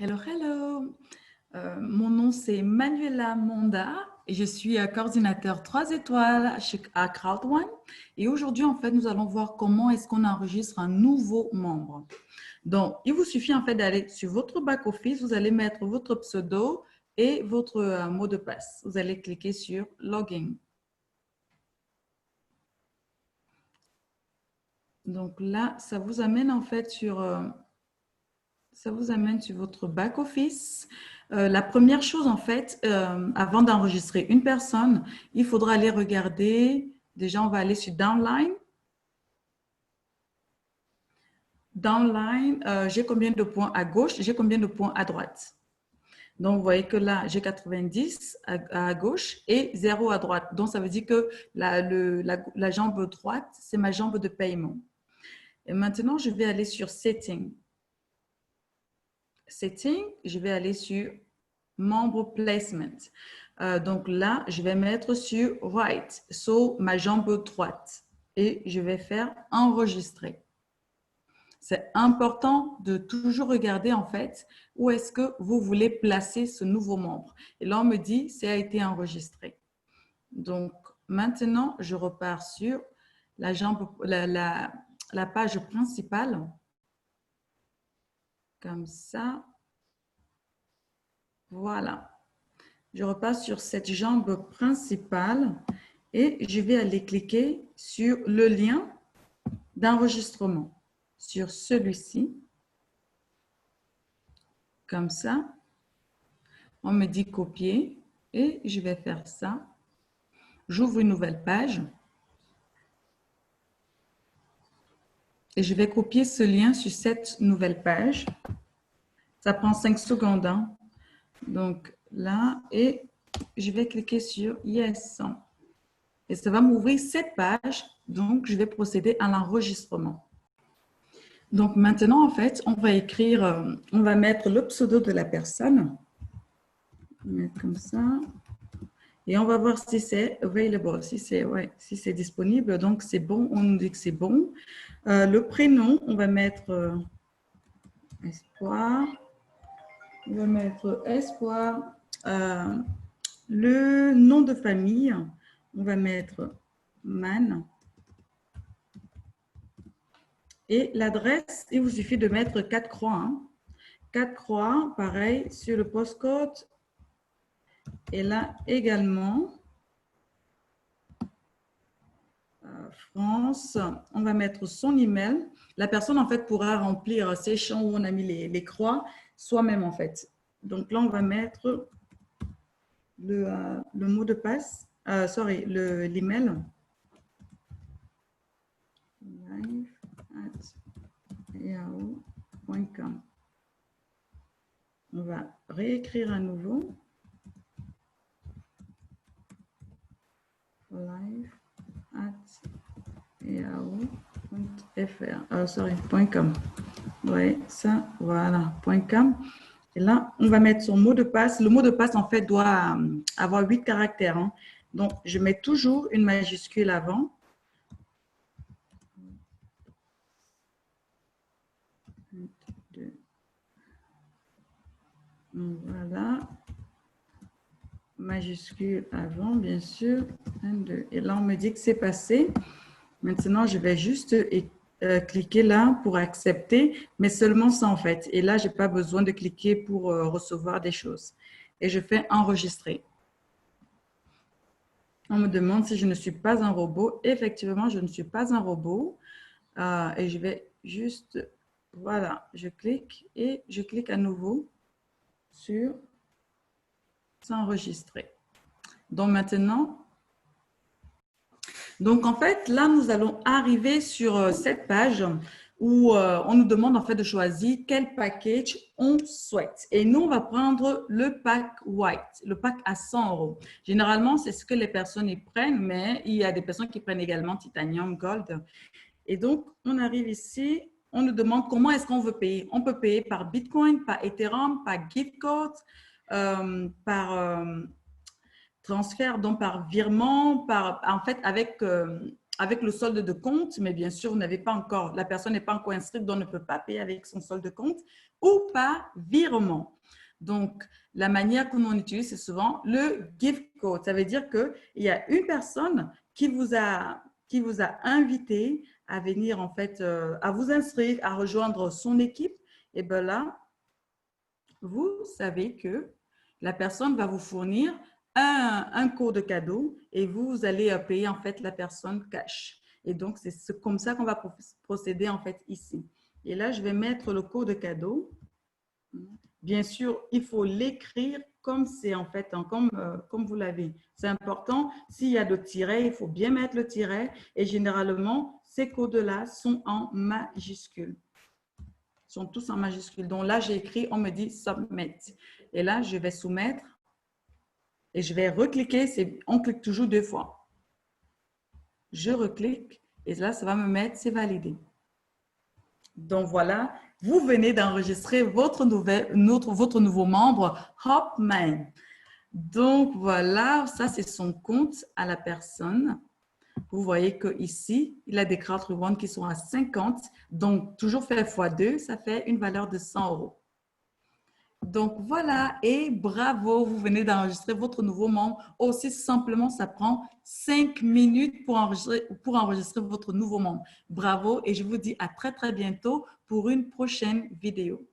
Hello, hello. Mon nom, c'est Manuela Monda et je suis coordinateur 3 étoiles à Crowd1. Et aujourd'hui, en fait, nous allons voir comment est-ce qu'on enregistre un nouveau membre. Donc, il vous suffit en fait d'aller sur votre back-office, vous allez mettre votre pseudo et votre mot de passe. Vous allez cliquer sur Login. Donc là, ça vous amène en fait sur votre back-office. La première chose, en fait, avant d'enregistrer une personne, il faudra aller regarder. Déjà, on va aller sur Downline. Downline, j'ai combien de points à gauche, j'ai combien de points à droite. Donc, vous voyez que là, j'ai 90 à gauche et 0 à droite. Donc, ça veut dire que la jambe droite, c'est ma jambe de paiement. Et maintenant, je vais aller sur Setting. Setting, je vais aller sur Membre Placement. Donc là, je vais mettre sur Right, ma jambe droite. Et je vais faire Enregistrer. C'est important de toujours regarder en fait où est-ce que vous voulez placer ce nouveau membre. Et là, on me dit, ça a été enregistré. Donc maintenant, je repars sur la page principale. Comme ça. Voilà. Je repasse sur cette jambe principale et je vais aller cliquer sur le lien d'enregistrement, sur celui-ci. Comme ça, on me dit copier et je vais faire ça. J'ouvre une nouvelle page et je vais copier ce lien sur cette nouvelle page. Ça prend 5 secondes. Hein. Donc là, et je vais cliquer sur Yes. Et ça va m'ouvrir cette page. Donc, je vais procéder à l'enregistrement. Donc, maintenant, en fait, on va écrire, on va mettre le pseudo de la personne. On va mettre comme ça. Et on va voir si c'est available, si c'est disponible. Donc, c'est bon, on nous dit que c'est bon. Le prénom, on va mettre Espoir. On va mettre Espoir. Le nom de famille, on va mettre Man. Et l'adresse, il vous suffit de mettre 4 croix. Hein. 4 croix, pareil, sur le postcode. Et là également, France, on va mettre son email. La personne, en fait, pourra remplir ces champs où on a mis les croix soi-même, en fait. Donc là, on va mettre le mot de passe, l'email. live@yahoo.com. On va réécrire à nouveau. live@yahoo.com. Oui, ça, voilà, .com. Et là, on va mettre son mot de passe. Le mot de passe, en fait, doit avoir 8 caractères. Hein. Donc, je mets toujours une majuscule avant. Voilà. Majuscule avant, bien sûr. 1, 2. Et là, on me dit que c'est passé. Maintenant, je vais juste cliquer là pour accepter, mais seulement ça en fait. Et là, je n'ai pas besoin de cliquer pour recevoir des choses. Et je fais enregistrer. On me demande si je ne suis pas un robot. Effectivement, je ne suis pas un robot. Et je vais juste, voilà, je clique et je clique à nouveau sur s'enregistrer. Donc maintenant, donc en fait, là, nous allons arriver sur cette page où on nous demande en fait de choisir quel package on souhaite. Et nous, on va prendre le pack white, le pack à 100 €. Généralement, c'est ce que les personnes y prennent, mais il y a des personnes qui prennent également titanium, gold. Et donc, on arrive ici, on nous demande comment est-ce qu'on veut payer. On peut payer par Bitcoin, par Ethereum, par gift card, par transfert, donc par virement, en fait, avec avec le solde de compte, mais bien sûr, vous n'avez pas encore, la personne n'est pas encore inscrite, donc ne peut pas payer avec son solde de compte, ou par virement. Donc, la manière que l'on utilise, c'est souvent le gift code. Ça veut dire qu'il y a une personne qui vous a invité à venir, en fait, à vous inscrire, à rejoindre son équipe. Et bien là, vous savez que la personne va vous fournir un code cadeau et vous allez payer en fait la personne cash. Et donc, c'est comme ça qu'on va procéder en fait ici. Et là, je vais mettre le code cadeau. Bien sûr, il faut l'écrire comme c'est en fait, comme vous l'avez. C'est important. S'il y a de tiret, il faut bien mettre le tiret. Et généralement, ces codes-là sont en majuscules. Sont tous en majuscules. Donc là, j'ai écrit, on me dit submit. Et là, je vais soumettre et je vais recliquer. On clique toujours 2 fois. Je reclique et là, ça va me mettre, c'est validé. Donc voilà, vous venez d'enregistrer votre nouveau membre, Hopman. Donc voilà, ça c'est son compte à la personne. Vous voyez qu'ici, il a des cartes rewards qui sont à 50. Donc, toujours faire x2, ça fait une valeur de 100 €. Donc, voilà. Et bravo, vous venez d'enregistrer votre nouveau membre. Aussi simplement, ça prend 5 minutes pour enregistrer votre nouveau membre. Bravo et je vous dis à très, très bientôt pour une prochaine vidéo.